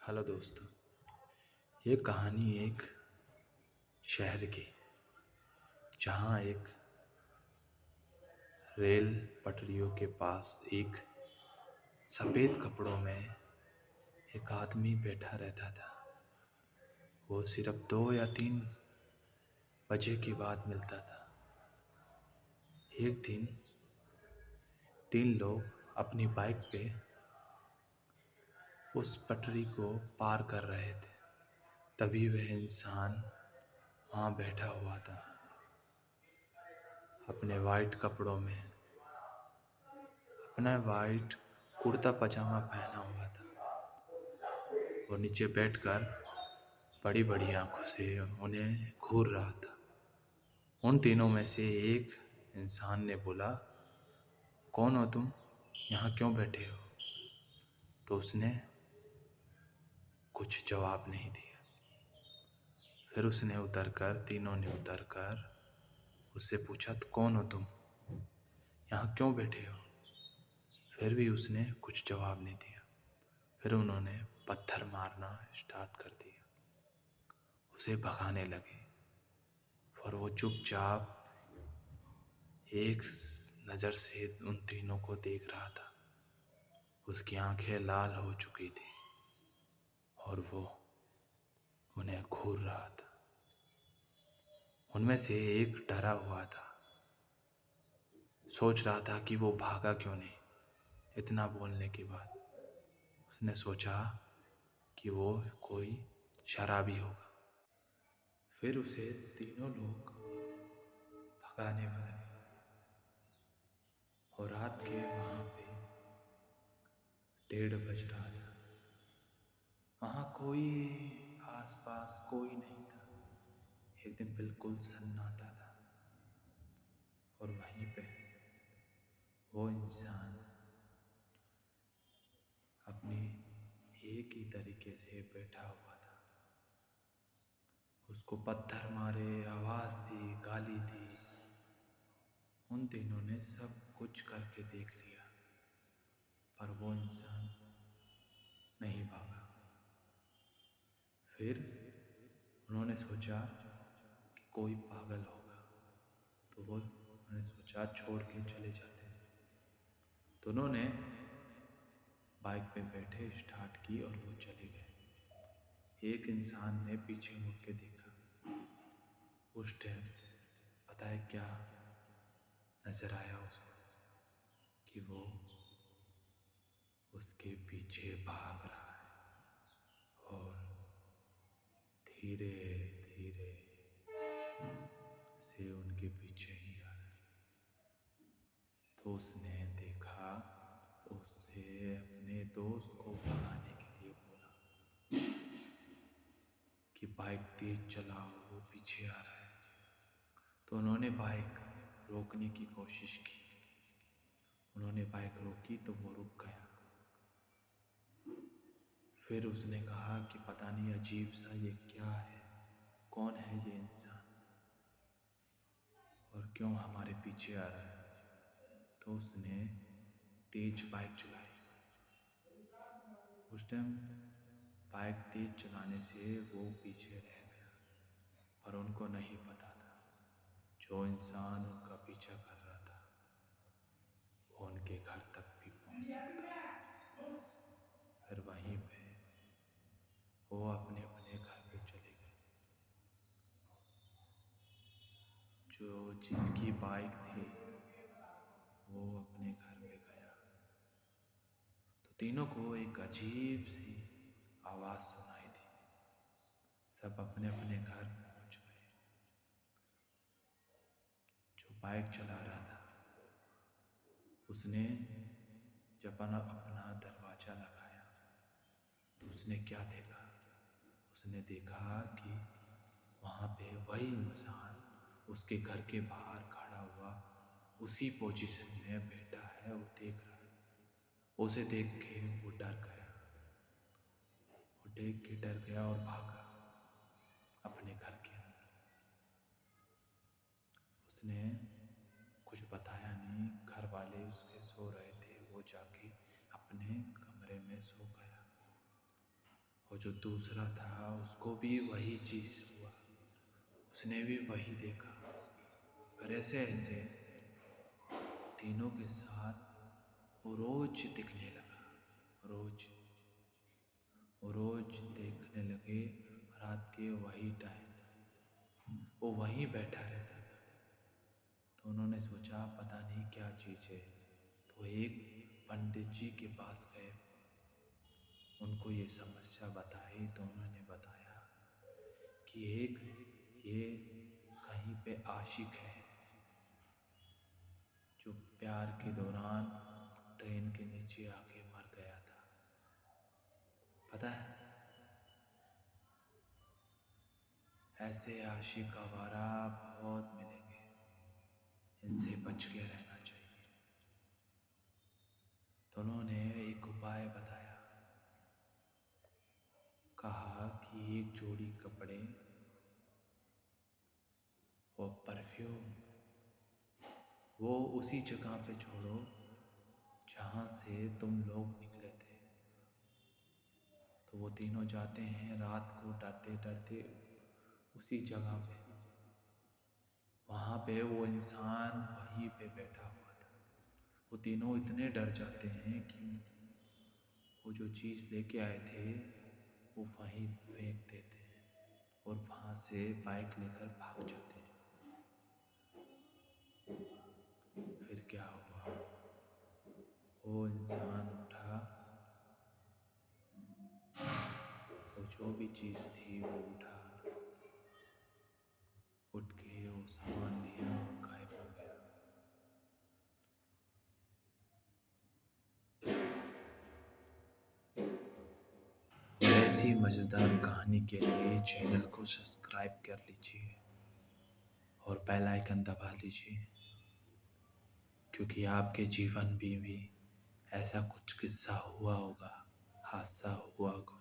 Hello दोस्तों। ये कहानी एक शहर की, जहाँ एक रेल पटरियों के पास एक सफ़ेद कपड़ों में एक आदमी बैठा रहता था। वो सिर्फ 2 या 3 बजे के बाद मिलता था। एक दिन 3 लोग अपनी बाइक पे उस पटरी को पार कर रहे थे। तभी वह इंसान वहाँ बैठा हुआ था, अपने वाइट कपड़ों में, अपना वाइट कुर्ता पजामा पहना हुआ था। वो नीचे बैठकर बड़ी बड़ी आंखों से उन्हें घूर रहा था। उन तीनों में से एक इंसान ने बोला, कौन हो तुम? यहाँ क्यों बैठे हो? तो उसने कुछ जवाब नहीं दिया। फिर तीनों ने उतरकर उससे पूछा, तो कौन हो तुम? यहाँ क्यों बैठे हो? फिर भी उसने कुछ जवाब नहीं दिया। फिर उन्होंने पत्थर मारना स्टार्ट कर दिया, उसे भगाने लगे। और वो चुपचाप एक नज़र से उन तीनों को देख रहा था। उसकी आंखें लाल हो चुकी थी और वो उन्हें घूर रहा था। उनमें से एक डरा हुआ था, सोच रहा था कि वो भागा क्यों नहीं। इतना बोलने के बाद उसने सोचा कि वो कोई शराबी होगा। फिर उसे तीनों लोग भगाने लगे और रात के वहाँ पे 1:30 बज रहा था। वहाँ कोई आसपास कोई नहीं था। एकदम बिल्कुल सन्नाटा था। और वहीं पे वो इंसान अपनी एक ही तरीके से बैठा हुआ था। उसको पत्थर मारे, आवाज़ दी, गाली दी। उन तीनों ने सब कुछ करके देख लिया, पर वो इंसान नहीं भागा। फिर उन्होंने सोचा कि कोई पागल होगा, तो उन्होंने सोचा छोड़ के चले जाते हैं। तो उन्होंने बाइक पे बैठे स्टार्ट की और वो चले गए। एक इंसान ने पीछे मुड़ के देखा। उस टाइम पता है क्या नजर आया उसको? कि वो उसके पीछे भाग रहा है और धीरे धीरे से उनके पीछे ही आ रहा है। तो उसने देखा, उससे अपने दोस्त को भगाने के लिए बोला कि बाइक तेज चलाओ, वो पीछे आ रहा है। तो उन्होंने बाइक रोकने की कोशिश की। उन्होंने बाइक रोकी तो वो रुक गया। फिर उसने कहा कि पता नहीं अजीब सा ये क्या है, कौन है ये इंसान और क्यों हमारे पीछे आ रहा है। तो उसने तेज बाइक चलाई। उस टाइम बाइक तेज चलाने से वो पीछे रह गया, पर उनको नहीं पता था जो इंसान उनका पीछा कर रहा था वो उनके घर तक भी पहुंच सकता था। फिर वहीं पे वो अपने अपने घर पे चले गए। जो जिसकी बाइक थी वो अपने घर पे गया तो तीनों को एक अजीब सी आवाज़ सुनाई दी। सब अपने अपने घर पहुंच गए। जो बाइक चला रहा था उसने जब अपना दरवाज़ा लगाया तो उसने क्या देखा? उसने देखा कि वहाँ पे वही इंसान उसके घर के बाहर खड़ा हुआ उसी पोजीशन में बैठा है, वो देख रहा है। उसे देख के वो डर गया। वो देख के डर गया और भागा अपने घर के अंदर। उसने कुछ बताया नहीं। घर वाले उसके सो रहे थे, वो जाके अपने कमरे में सो गया। वो जो दूसरा था उसको भी वही चीज़ हुआ, उसने भी वही देखा। और ऐसे ऐसे तीनों के साथ वो रोज दिखने लगा। रोज वो रोज देखने लगे। रात के वही टाइम वो वहीं बैठा रहता था। तो उन्होंने सोचा पता नहीं क्या चीज़ है। तो एक पंडित जी के पास गए, उनको ये समस्या बताई। तो उन्होंने बताया कि एक ये कहीं पे आशिक है जो प्यार के दौरान ट्रेन के नीचे आके मर गया था। पता है, ऐसे आशिक आवारा बहुत मिलेंगे, इनसे बच के रहना चाहिए। तो उन्होंने एक उपाय बताया। कहा कि एक जोड़ी कपड़े और परफ्यूम वो उसी जगह पे छोड़ो जहाँ से तुम लोग निकले थे। तो वो तीनों जाते हैं रात को डरते डरते उसी जगह पे। वहाँ पे वो इंसान वहीं पे बैठा हुआ था। वो तीनों इतने डर जाते हैं कि वो जो चीज़ लेके आए थे वो वहीं फेंक देते हैं और वहाँ से बाइक लेकर भाग जाते हैं। फिर क्या हुआ, वो इंसान उठा, वो जो भी चीज़ थी वो उठा, उठ के वो सामान लिया और गायब हो गया। ऐसी मज़ेदार कहानी के लिए चैनल को सब्सक्राइब कर लीजिए और बेल आइकन दबा लीजिए, क्योंकि आपके जीवन में भी ऐसा कुछ किस्सा हुआ होगा, हादसा हुआ होगा।